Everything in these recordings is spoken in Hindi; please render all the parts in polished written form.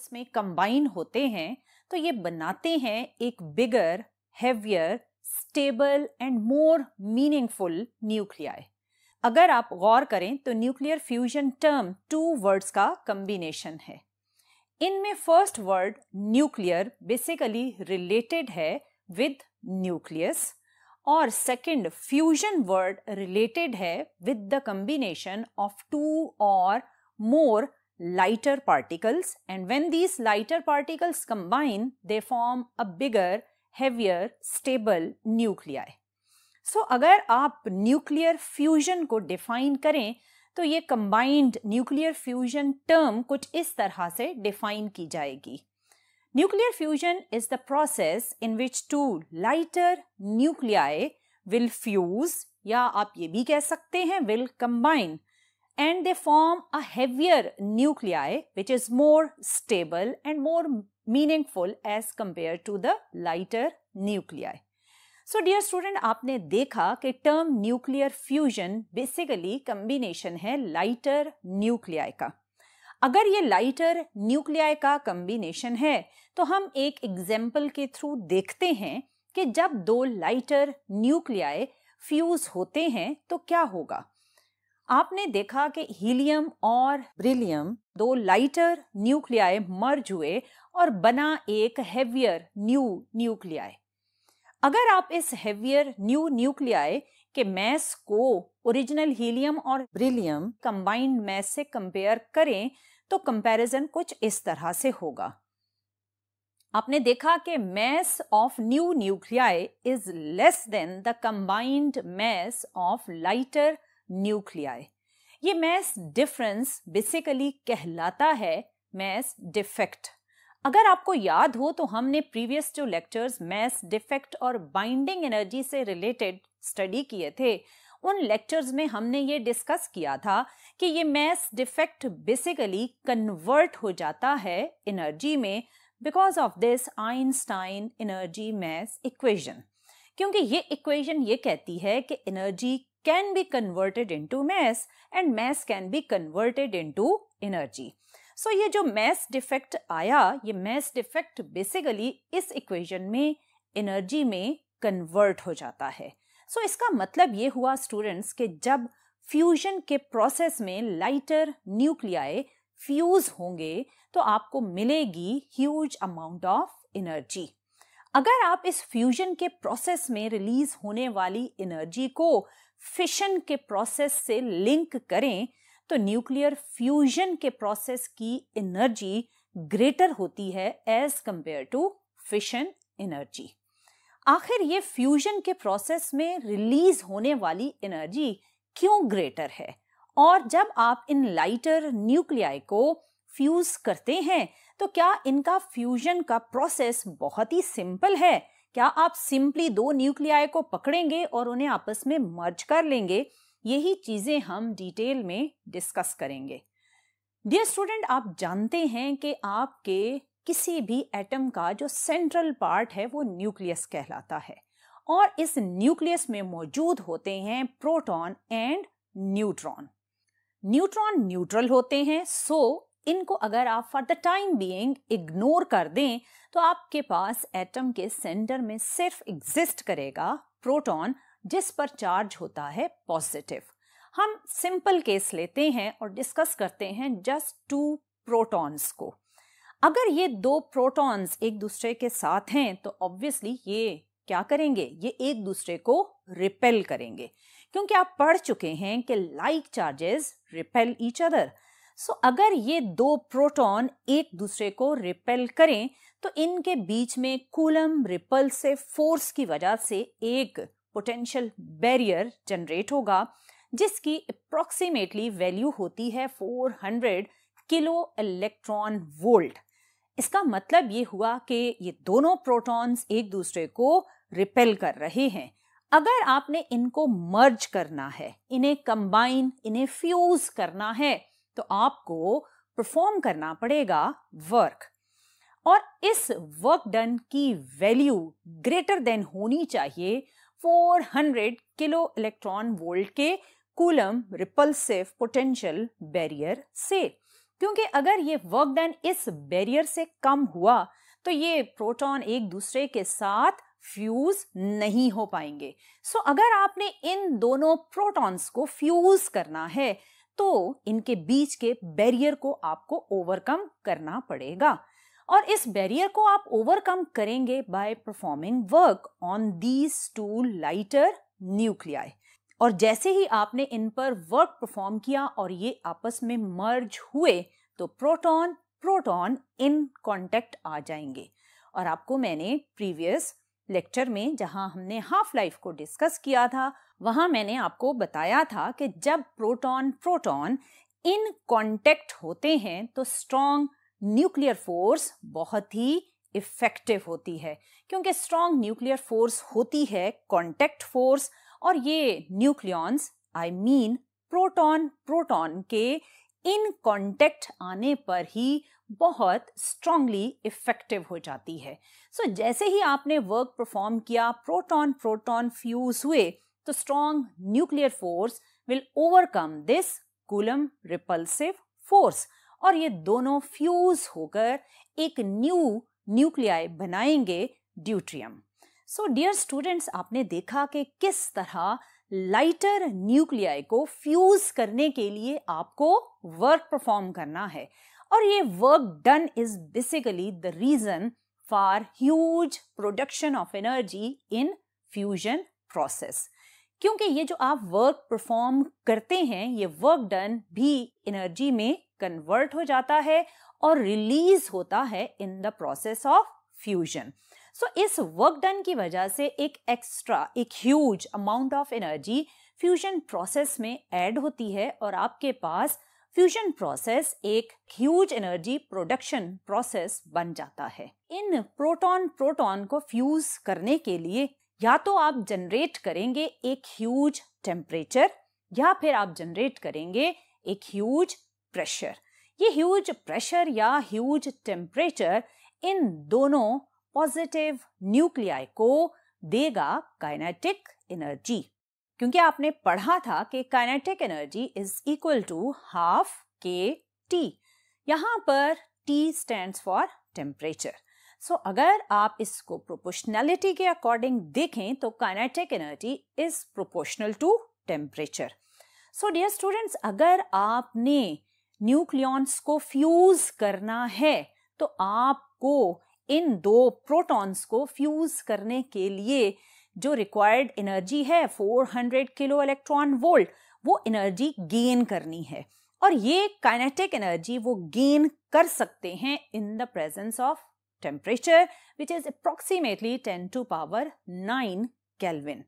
आपस में कंबाइन होते हैं तो ये बनाते हैं एक bigger, heavier, stable and more meaningful nuclei. अगर आप गौर करें तो न्यूक्लियर फ्यूजन टर्म 2 वर्ड्स का कॉम्बिनेशन है। इनमें first word nuclear basically related है विद न्यूक्लियस और सेकंड फ्यूजन वर्ड रिलेटेड है with the combination of 2 or more lighter particles, and when these lighter particles combine they form a bigger, heavier, stable nuclei. So अगर आप न्यूक्लियर फ्यूजन को डिफाइन करें तो ये कंबाइंड न्यूक्लियर फ्यूजन टर्म कुछ इस तरह से डिफाइन की जाएगी। Nuclear fusion is the process in which 2 lighter nuclei will fuse, या आप ये भी कह सकते हैं will combine, and they form a heavier nuclei which is more stable and more meaningful as compared to the lighter nuclei. So dear student, आपने देखा कि term nuclear fusion basically combination है lighter nuclei का। अगर ये lighter nuclei का combination है तो हम एक एग्जाम्पल के थ्रू देखते हैं कि जब 2 lighter nuclei फ्यूज होते हैं तो क्या होगा। आपने देखा कि हीलियम और ब्रिलियम 2 लाइटर न्यूक्लियाई मर्ज हुए और बना एक हेवियर न्यू न्यूक्लियाई। अगर आप इस हेवियर न्यू न्यूक्लियाई के मैस को ओरिजिनल हीलियम और ब्रिलियम कंबाइंड मैस से कंपेयर करें तो कंपैरिजन कुछ इस तरह से होगा। आपने देखा कि mass of new nuclei is less than the combined mass of lighter nuclei. ये मैस डिफरेंस बेसिकली कहलाता है मैस डिफेक्ट। अगर आपको याद हो तो हमने प्रीवियस जो लेक्चर्स मैस डिफेक्ट और बाइंडिंग एनर्जी से रिलेटेड स्टडी किए थे, उन लेक्चर्स में हमने ये डिस्कस किया था कि ये मैस डिफेक्ट बेसिकली कन्वर्ट हो जाता है एनर्जी में because of this Einstein energy mass equation. क्योंकि ये इक्वेशन ये कहती है कि energy can be converted into mass and mass can be converted into energy. So ये जो mass defect आया, ये mass defect basically इस equation में energy में convert हो जाता है। So इसका मतलब ये हुआ students कि जब fusion के process में lighter nuclei fuse होंगे तो आपको मिलेगी huge amount of energy। अगर आप इस फ्यूजन के प्रोसेस में रिलीज होने वाली एनर्जी को फिशन के प्रोसेस से लिंक करें तो न्यूक्लियर फ्यूजन के प्रोसेस की एनर्जी ग्रेटर होती है as compare to fission energy. आखिर ये फ्यूजन के प्रोसेस में रिलीज होने वाली एनर्जी क्यों ग्रेटर है, और जब आप इन लाइटर न्यूक्लियाई को फ्यूज करते हैं तो क्या इनका फ्यूजन का प्रोसेस बहुत ही सिंपल है? क्या आप सिंपली 2 न्यूक्लियाई को पकड़ेंगे और उन्हें आपस में मर्ज कर लेंगे? यही चीजें हम डिटेल में डिस्कस करेंगे। डियर स्टूडेंट, आप जानते हैं कि आपके किसी भी एटम का जो सेंट्रल पार्ट है वो न्यूक्लियस कहलाता है और इस न्यूक्लियस में मौजूद होते हैं proton and neutron. Neutron neutral होते हैं, सो इनको अगर आप for the time being ignore कर दें तो आपके पास एटम के सेंटर में सिर्फ एग्जिस्ट करेगा प्रोटॉन जिस पर चार्ज होता है पॉजिटिव। हम सिंपल केस लेते हैं और डिस्कस करते हैं जस्ट 2 प्रोटॉन्स को। अगर ये 2 प्रोटॉन्स एक दूसरे के साथ हैं तो ऑब्वियसली ये क्या करेंगे, ये एक दूसरे को रिपेल करेंगे, क्योंकि आप पढ़ चुके हैं कि like charges repel each other. So अगर ये 2 प्रोटॉन एक दूसरे को रिपेल करें तो इनके बीच में कूलम रिपल्सिव फोर्स की वजह से एक पोटेंशियल बैरियर जनरेट होगा जिसकी अप्रॉक्सीमेटली वैल्यू होती है 400 किलो इलेक्ट्रॉन वोल्ट। इसका मतलब ये हुआ कि ये दोनों प्रोटॉन्स एक दूसरे को रिपेल कर रहे हैं। अगर आपने इनको मर्ज करना है, इन्हें कंबाइन, इन्हें फ्यूज करना है तो आपको परफॉर्म करना पड़ेगा वर्क, और इस वर्क डन की वैल्यू ग्रेटर देन होनी चाहिए 400 किलो इलेक्ट्रॉन वोल्ट के कूलम रिपल्सिव पोटेंशियल बैरियर से। क्योंकि अगर ये वर्क डन इस बैरियर से कम हुआ तो ये प्रोटॉन एक दूसरे के साथ फ्यूज नहीं हो पाएंगे। सो अगर आपने इन दोनों प्रोटॉन्स को फ्यूज करना है तो इनके बीच के बैरियर को आपको ओवरकम करना पड़ेगा, और इस बैरियर को आप ओवरकम करेंगे by performing work on these two lighter nuclei. और जैसे ही आपने इन पर वर्क परफॉर्म किया और ये आपस में मर्ज हुए तो प्रोटॉन प्रोटॉन इन कांटेक्ट आ जाएंगे। और आपको मैंने प्रीवियस लेक्चर में जहां हमने हाफ लाइफ को डिस्कस किया था वहां मैंने आपको बताया था कि जब प्रोटॉन प्रोटॉन इन कांटेक्ट होते हैं तो स्ट्रॉन्ग न्यूक्लियर फोर्स बहुत ही इफेक्टिव होती है, क्योंकि स्ट्रॉन्ग न्यूक्लियर फोर्स होती है कांटेक्ट फोर्स, और ये nucleons I mean proton proton के इन कांटेक्ट आने पर ही बहुत स्ट्रांगली इफेक्टिव हो जाती है। सो जैसे ही आपने वर्क परफॉर्म किया, प्रोटॉन प्रोटॉन फ्यूज हुए, तो strong nuclear force will overcome this coulomb repulsive force, और ये दोनों फ्यूज होकर एक न्यू न्यूक्लियाई बनाएंगे, ड्यूट्रियम। सो डियर स्टूडेंट्स, आपने देखा कि किस तरह लाइटर न्यूक्लियाई को फ्यूज करने के लिए आपको वर्क परफॉर्म करना है, और ये work done is basically the reason for huge production of energy in fusion process. क्योंकि ये जो आप वर्क परफॉर्म करते हैं, ये वर्क डन भी एनर्जी में कन्वर्ट हो जाता है और रिलीज होता है in the process of fusion. So इस वर्क डन की वजह से एक huge amount of energy fusion process में ऐड होती है, और आपके पास फ्यूजन प्रोसेस एक ह्यूज एनर्जी प्रोडक्शन प्रोसेस बन जाता है। इन प्रोटॉन प्रोटॉन को फ्यूज करने के लिए या तो आप जनरेट करेंगे एक ह्यूज टेम्परेचर, या फिर आप जनरेट करेंगे एक ह्यूज प्रेशर। ये ह्यूज प्रेशर या ह्यूज टेम्परेचर इन दोनों पॉजिटिव न्यूक्लियाई को देगा काइनेटिक एनर्जी, क्योंकि आपने पढ़ा था कि kinetic energy is equal to half K T. यहां पर T stands for temperature. So अगर आप इसको प्रोपोर्शनैलिटी के अकॉर्डिंग देखें तो kinetic energy is proportional to temperature. So dear students, अगर आपने न्यूक्लियॉन्स को फ्यूज करना है तो आपको इन दो प्रोटॉन्स को फ्यूज करने के लिए जो रिक्वायर्ड एनर्जी है 400 किलो इलेक्ट्रॉन वोल्ट, वो एनर्जी गेन करनी है, और ये काइनेटिक एनर्जी वो गेन कर सकते हैं in the presence of temperature which is approximately 10 to power 9 kelvin.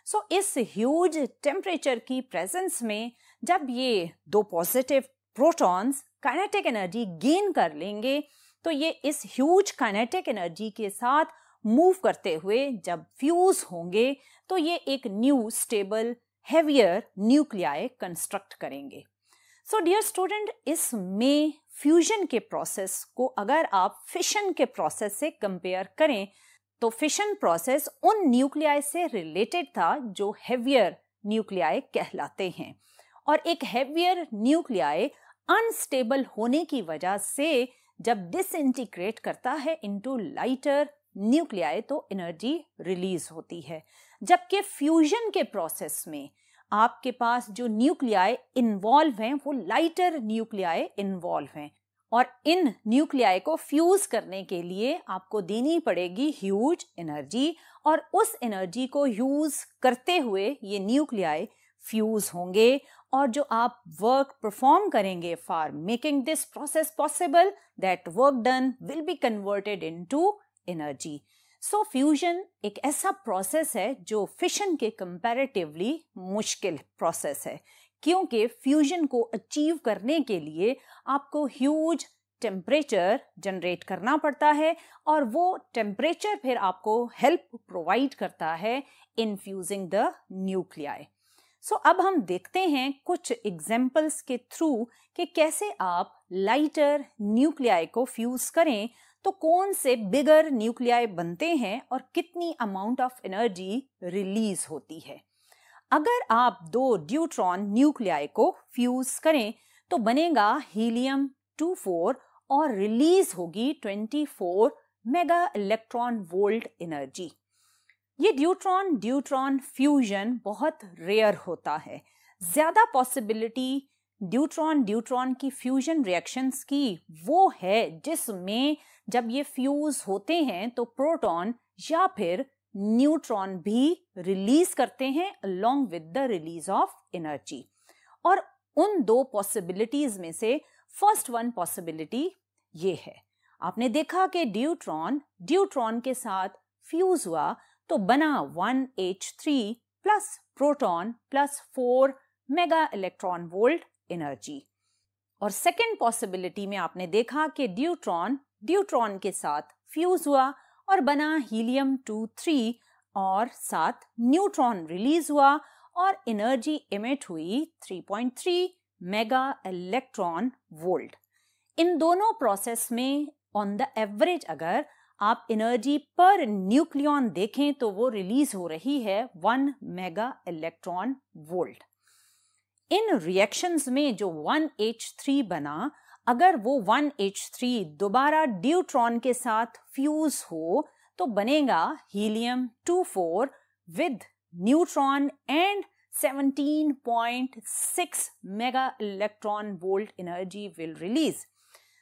So इस ह्यूज टेम्परेचर की प्रेजेंस में जब ये दो positive protons kinetic energy gain कर लेंगे तो ये इस ह्यूज काइनेटिक एनर्जी के साथ मूव करते हुए जब फ्यूज होंगे तो ये एक new stable heavier nuclei construct करेंगे। सो डियर स्टूडेंट, इसमें फ्यूजन के प्रोसेस को अगर आप फिशन के प्रोसेस से कंपेयर करें तो फिशन प्रोसेस उन न्यूक्लियाई से रिलेटेड था जो हेवियर न्यूक्लियाई कहलाते हैं, और एक हेवियर न्यूक्लियाई अनस्टेबल होने की वजह से जब डिसइंटीग्रेट करता है इनटू लाइटर न्यूक्लियाई तो एनर्जी रिलीज होती है, जबकि फ्यूजन के प्रोसेस में आपके पास जो न्यूक्लियाई इन्वॉल्व हैं वो लाइटर न्यूक्लियाई इन्वॉल्व हैं, और इन न्यूक्लियाई को फ्यूज करने के लिए आपको देनी पड़ेगी ह्यूज एनर्जी, और उस एनर्जी को यूज करते हुए ये न्यूक्लियाई फ्यूज होंगे, और जो आप वर्क परफॉर्म करेंगे for making this process possible, that work done will be converted into energy. So fusion एक ऐसा प्रोसेस है जो फिशन के कंपैरेटिवली मुश्किल प्रोसेस है, क्योंकि फ्यूजन को अचीव करने के लिए आपको ह्यूज टेम्परेचर जनरेट करना पड़ता है, और वो टेम्परेचर फिर आपको हेल्प प्रोवाइड करता है इन फ्यूजिंग द न्यूक्लियाई। सो अब हम देखते हैं कुछ एग्जाम्पल्स के थ्रू कि कैसे आप लाइटर न्यूक्लियाई को फ्यूज करें तो कौन से बिगर न्यूक्लियाई बनते हैं और कितनी अमाउंट ऑफ एनर्जी रिलीज होती है। अगर आप दो ड्यूट्रॉन न्यूक्लियाई को फ्यूज करें तो बनेगा हीलियम 24 और रिलीज होगी 24 मेगा इलेक्ट्रॉन वोल्ट एनर्जी। ये ड्यूट्रॉन ड्यूट्रॉन फ्यूजन बहुत रेयर होता है। ज्यादा पॉसिबिलिटी ड्यूट्रॉन ड्यूट्रॉन की फ्यूजन रिएक्शंस की वो है जिसमें जब ये फ्यूज होते हैं तो प्रोटॉन या फिर न्यूट्रॉन भी रिलीज करते हैं along with the release of energy. और उन दो पॉसिबिलिटीज में से फर्स्ट वन पॉसिबिलिटी ये है, आपने देखा कि ड्यूट्रॉन ड्यूट्रॉन के साथ फ्यूज हुआ तो बना 1H3 plus proton plus 4 mega electron volt energy. और सेकेंड पॉसिबिलिटी में आपने देखा कि ड्यूट्रॉन ड्यूट्रॉन के साथ फ्यूज हुआ और बना हीलियम 2-3 और साथ न्यूट्रॉन रिलीज हुआ और एनर्जी इमिट हुई 3.3 मेगा इलेक्ट्रॉन वोल्ट। इन दोनों प्रोसेस में ऑन द एवरेज अगर आप एनर्जी पर न्यूक्लियॉन देखें तो वो रिलीज हो रही है 1 मेगा इलेक्ट्रॉन वोल्ट। इन रिएक्शंस में जो 1H3 बना, अगर वो 1H3 दोबारा ड्यूट्रॉन के साथ फ्यूज हो तो बनेगा helium 24 with neutron and 17.6 mega electron volt energy will release.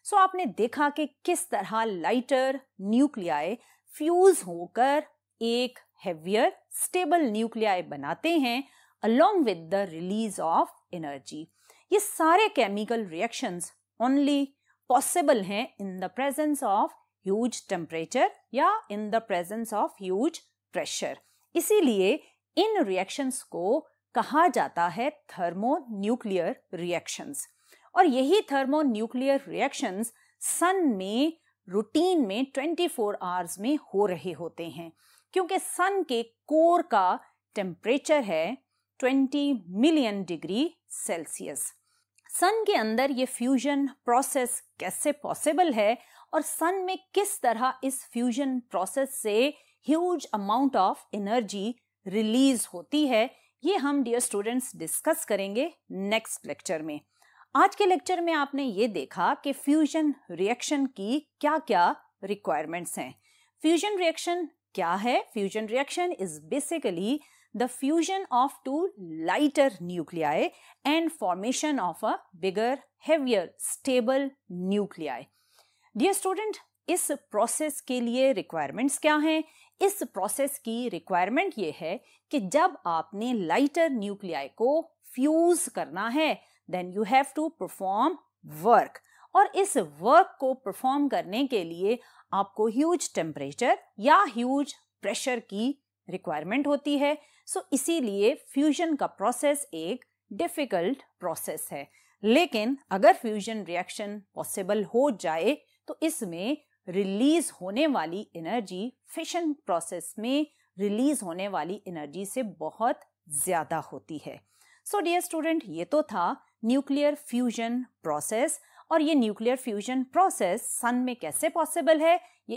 So आपने देखा कि किस तरह लाइटर न्यूक्लियाई फ्यूज होकर एक हेवियर स्टेबल न्यूक्लियाई बनाते हैं along with the release of energy। ये सारे केमिकल रिएक्शंस ओनली पॉसिबल हैं in the presence of huge temperature या in the presence of huge pressure। इसीलिए इन रिएक्शंस को कहा जाता है थर्मोन्यूक्लियर रिएक्शंस। और यही थर्मोन्यूक्लियर रिएक्शंस सन में रूटीन में 24 आवर्स में हो रहे होते हैं, क्योंकि सन के कोर का टेम्परेचर है 20 मिलियन डिग्री सेल्सियस। सन के अंदर ये फ्यूजन प्रोसेस कैसे पॉसिबल है और सन में किस तरह इस फ्यूजन प्रोसेस से huge amount of energy release होती है, ये हम डियर स्टूडेंट्स डिस्कस करेंगे नेक्स्ट लेक्चर में। आज के लेक्चर में आपने ये देखा कि फ्यूजन रिएक्शन की क्या क्या रिक्वायरमेंट्स हैं। फ्यूजन रिएक्शन क्या है? Fusion reaction is basically the fusion of two lighter nuclei and formation of a bigger, heavier, stable nuclei। Dear student, इस प्रोसेस के लिए रिक्वायरमेंट्स क्या हैं? इस प्रोसेस की रिक्वायरमेंट ये है कि जब आपने लाइटर न्यूक्लियाई को फ्यूज करना है then you have to perform work, और इस वर्क को परफॉर्म करने के लिए आपको ह्यूज टेम्परेचर या ह्यूज प्रेशर की रिक्वायरमेंट होती है। सो इसीलिए फ्यूजन का प्रोसेस एक डिफिकल्ट प्रोसेस है, लेकिन अगर फ्यूजन रिएक्शन पॉसिबल हो जाए तो इसमें रिलीज होने वाली एनर्जी फिशन प्रोसेस में रिलीज होने वाली एनर्जी से बहुत ज्यादा होती है। सो डियर स्टूडेंट, ये तो था न्यूक्लियर फ्यूजन प्रोसेस, और ये न्यूक्लियर फ्यूजन प्रोसेस सन में कैसे पॉसिबल है ये